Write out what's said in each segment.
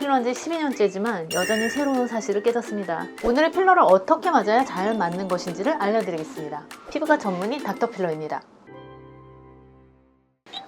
필러한 지 12년째지만 여전히 새로운 사실을 깨닫습니다. 오늘의 필러를 어떻게 맞아야 잘 맞는 것인지를 알려드리겠습니다. 피부과 전문의 닥터필러입니다.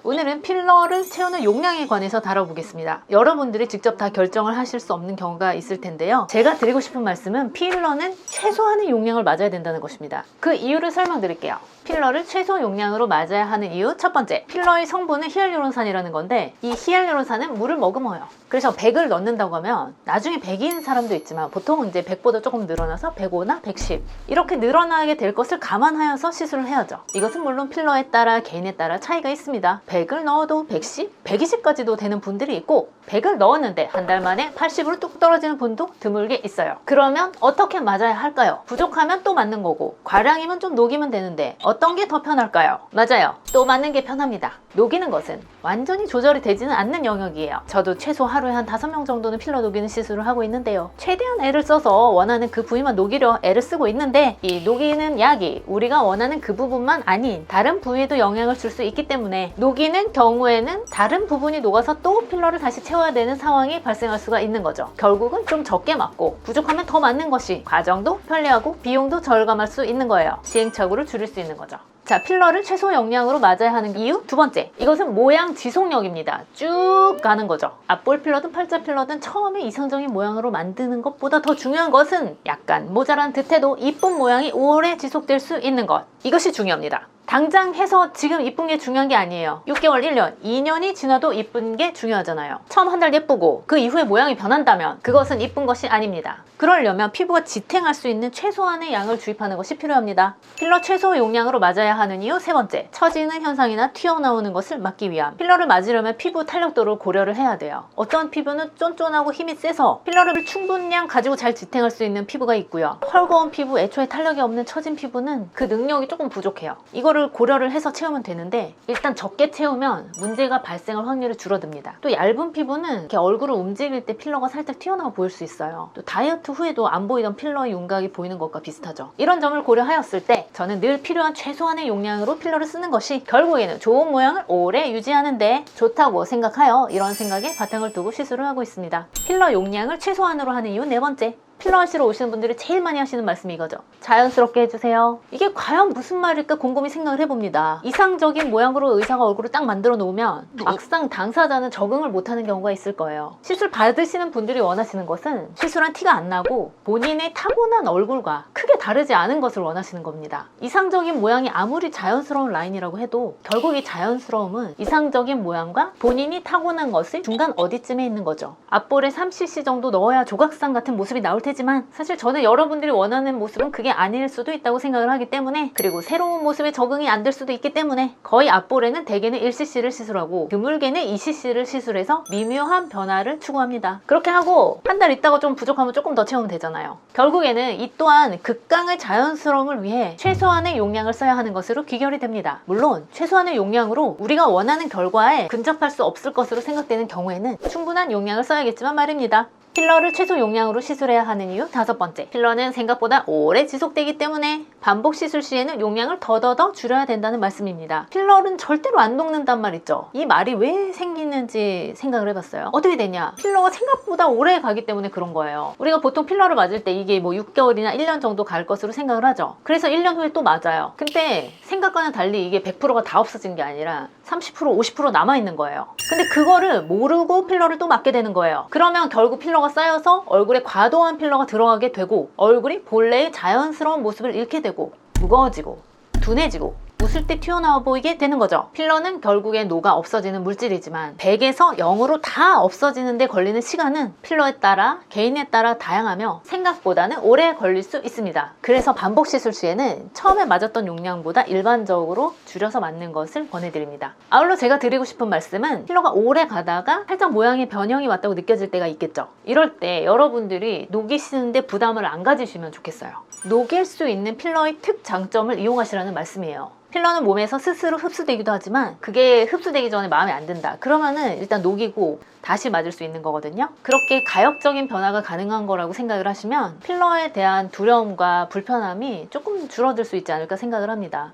오늘은 필러를 채우는 용량에 관해서 다뤄보겠습니다. 여러분들이 직접 다 결정을 하실 수 없는 경우가 있을 텐데요. 제가 드리고 싶은 말씀은 필러는 최소한의 용량을 맞아야 된다는 것입니다. 그 이유를 설명드릴게요. 필러를 최소 용량으로 맞아야 하는 이유 첫 번째, 필러의 성분은 히알루론산이라는 건데 이 히알루론산은 물을 머금어요. 그래서 100을 넣는다고 하면 나중에 100인 사람도 있지만 보통은 이제 100보다 조금 늘어나서 105나 110 이렇게 늘어나게 될 것을 감안하여서 시술을 해야죠. 이것은 물론 필러에 따라 개인에 따라 차이가 있습니다. 100을 넣어도 110, 120까지도 되는 분들이 있고 100을 넣었는데 한 달 만에 80으로 뚝 떨어지는 분도 드물게 있어요. 그러면 어떻게 맞아야 할까요? 부족하면 또 맞는 거고 과량이면 좀 녹이면 되는데 어떤 게 더 편할까요? 맞아요. 또 맞는 게 편합니다. 녹이는 것은 완전히 조절이 되지는 않는 영역이에요. 저도 최소 하루에 한 5명 정도는 필러 녹이는 시술을 하고 있는데요. 최대한 애를 써서 원하는 그 부위만 녹이려 애를 쓰고 있는데 이 녹이는 약이 우리가 원하는 그 부분만 아닌 다른 부위에도 영향을 줄 수 있기 때문에 녹이는 경우에는 다른 부분이 녹아서 또 필러를 다시 채워야 되는 상황이 발생할 수가 있는 거죠. 결국은 좀 적게 맞고 부족하면 더 맞는 것이 과정도 편리하고 비용도 절감할 수 있는 거예요. 시행착오를 줄일 수 있는 거죠. 자, 필러를 최소 용량으로 맞아야 하는 이유 두 번째, 이것은 모양 지속력입니다. 쭉 가는 거죠. 앞볼 필러든 팔자 필러든 처음에 이상적인 모양으로 만드는 것보다 더 중요한 것은 약간 모자란 듯해도 이쁜 모양이 오래 지속될 수 있는 것, 이것이 중요합니다. 당장 해서 지금 이쁜 게 중요한 게 아니에요. 6개월, 1년, 2년이 지나도 이쁜 게 중요하잖아요. 처음 한 달 예쁘고 그 이후에 모양이 변한다면 그것은 이쁜 것이 아닙니다. 그러려면 피부가 지탱할 수 있는 최소한의 양을 주입하는 것이 필요합니다. 필러 최소 용량으로 맞아야 하는 이유 세 번째, 처지는 현상이나 튀어나오는 것을 막기 위함. 필러를 맞으려면 피부 탄력도를 고려를 해야 돼요. 어떤 피부는 쫀쫀하고 힘이 세서 필러를 충분량 가지고 잘 지탱할 수 있는 피부가 있고요. 헐거운 피부, 애초에 탄력이 없는 처진 피부는 그 능력이 조금 부족해요. 이거를 고려를 해서 채우면 되는데 일단 적게 채우면 문제가 발생할 확률이 줄어듭니다. 또 얇은 피부는 이렇게 얼굴을 움직일 때 필러가 살짝 튀어나와 보일 수 있어요. 또 다이어트 후에도 안 보이던 필러의 윤곽이 보이는 것과 비슷하죠. 이런 점을 고려하였을 때 저는 늘 필요한 최소한의 용량으로 필러를 쓰는 것이 결국에는 좋은 모양을 오래 유지하는데 좋다고 생각하여 이런 생각에 바탕을 두고 시술을 하고 있습니다. 필러 용량을 최소한으로 하는 이유 네 번째, 필러 하시러 오시는 분들이 제일 많이 하시는 말씀이 이거죠. 자연스럽게 해주세요. 이게 과연 무슨 말일까 곰곰이 생각을 해봅니다. 이상적인 모양으로 의사가 얼굴을 딱 만들어 놓으면 막상 당사자는 적응을 못하는 경우가 있을 거예요. 시술 받으시는 분들이 원하시는 것은 시술한 티가 안 나고 본인의 타고난 얼굴과 크게 다르지 않은 것을 원하시는 겁니다. 이상적인 모양이 아무리 자연스러운 라인이라고 해도 결국 이 자연스러움은 이상적인 모양과 본인이 타고난 것의 중간 어디쯤에 있는 거죠. 앞볼에 3cc 정도 넣어야 조각상 같은 모습이 나올 테지만 사실 저는 여러분들이 원하는 모습은 그게 아닐 수도 있다고 생각을 하기 때문에, 그리고 새로운 모습에 적응이 안 될 수도 있기 때문에 거의 앞볼에는 대개는 1cc를 시술하고 드물게는 2cc를 시술해서 미묘한 변화를 추구합니다. 그렇게 하고 한 달 있다가 좀 부족하면 조금 더 채우면 되잖아요. 결국에는 이 또한 극강의 자연스러움을 위해 최소한의 용량을 써야 하는 것으로 귀결이 됩니다. 물론 최소한의 용량으로 우리가 원하는 결과에 근접할 수 없을 것으로 생각되는 경우에는 충분한 용량을 써야겠지만 말입니다. 필러를 최소 용량으로 시술해야 하는 이유 다섯 번째, 필러는 생각보다 오래 지속되기 때문에 반복 시술 시에는 용량을 더더더 줄여야 된다는 말씀입니다. 필러는 절대로 안 녹는단 말 있죠. 이 말이 왜 생기는지 생각을 해봤어요. 어떻게 되냐, 필러가 생각보다 오래 가기 때문에 그런 거예요. 우리가 보통 필러를 맞을 때 이게 뭐 6개월이나 1년 정도 갈 것으로 생각을 하죠. 그래서 1년 후에 또 맞아요. 근데 생각과는 달리 이게 100%가 다 없어진 게 아니라 30%, 50% 남아있는 거예요. 근데 그거를 모르고 필러를 또 맞게 되는 거예요. 그러면 결국 필러가 쌓여서 얼굴에 과도한 필러가 들어가게 되고 얼굴이 본래의 자연스러운 모습을 잃게 되고 무거워지고 둔해지고 웃을 때 튀어나와 보이게 되는 거죠. 필러는 결국에 녹아 없어지는 물질이지만 100에서 0으로 다 없어지는 데 걸리는 시간은 필러에 따라 개인에 따라 다양하며 생각보다는 오래 걸릴 수 있습니다. 그래서 반복 시술 시에는 처음에 맞았던 용량보다 일반적으로 줄여서 맞는 것을 권해드립니다. 아울러 제가 드리고 싶은 말씀은 필러가 오래 가다가 살짝 모양의 변형이 왔다고 느껴질 때가 있겠죠. 이럴 때 여러분들이 녹이시는데 부담을 안 가지시면 좋겠어요. 녹일 수 있는 필러의 특장점을 이용하시라는 말씀이에요. 필러는 몸에서 스스로 흡수되기도 하지만 그게 흡수되기 전에 마음에 안 든다 그러면은 일단 녹이고 다시 맞을 수 있는 거거든요. 그렇게 가역적인 변화가 가능한 거라고 생각을 하시면 필러에 대한 두려움과 불편함이 조금 줄어들 수 있지 않을까 생각을 합니다.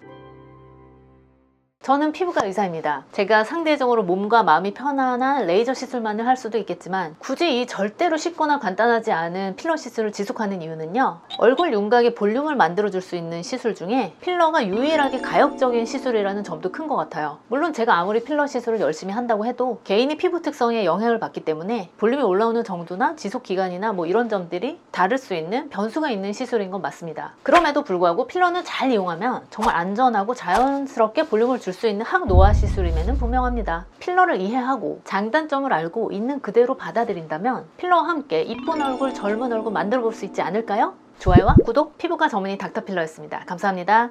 저는 피부과 의사입니다. 제가 상대적으로 몸과 마음이 편안한 레이저 시술만을 할 수도 있겠지만 굳이 이 절대로 쉽거나 간단하지 않은 필러 시술을 지속하는 이유는요, 얼굴 윤곽의 볼륨을 만들어줄 수 있는 시술 중에 필러가 유일하게 가역적인 시술이라는 점도 큰 것 같아요. 물론 제가 아무리 필러 시술을 열심히 한다고 해도 개인의 피부 특성에 영향을 받기 때문에 볼륨이 올라오는 정도나 지속 기간이나 뭐 이런 점들이 다를 수 있는 변수가 있는 시술인 건 맞습니다. 그럼에도 불구하고 필러는 잘 이용하면 정말 안전하고 자연스럽게 볼륨을 줄 수 있는 항노화 시술임에는 분명합니다. 필러를 이해하고 장단점을 알고 있는 그대로 받아들인다면 필러와 함께 이쁜 얼굴, 젊은 얼굴 만들어 볼 수 있지 않을까요? 좋아요와 구독, 피부과 전문의 닥터필러였습니다. 감사합니다.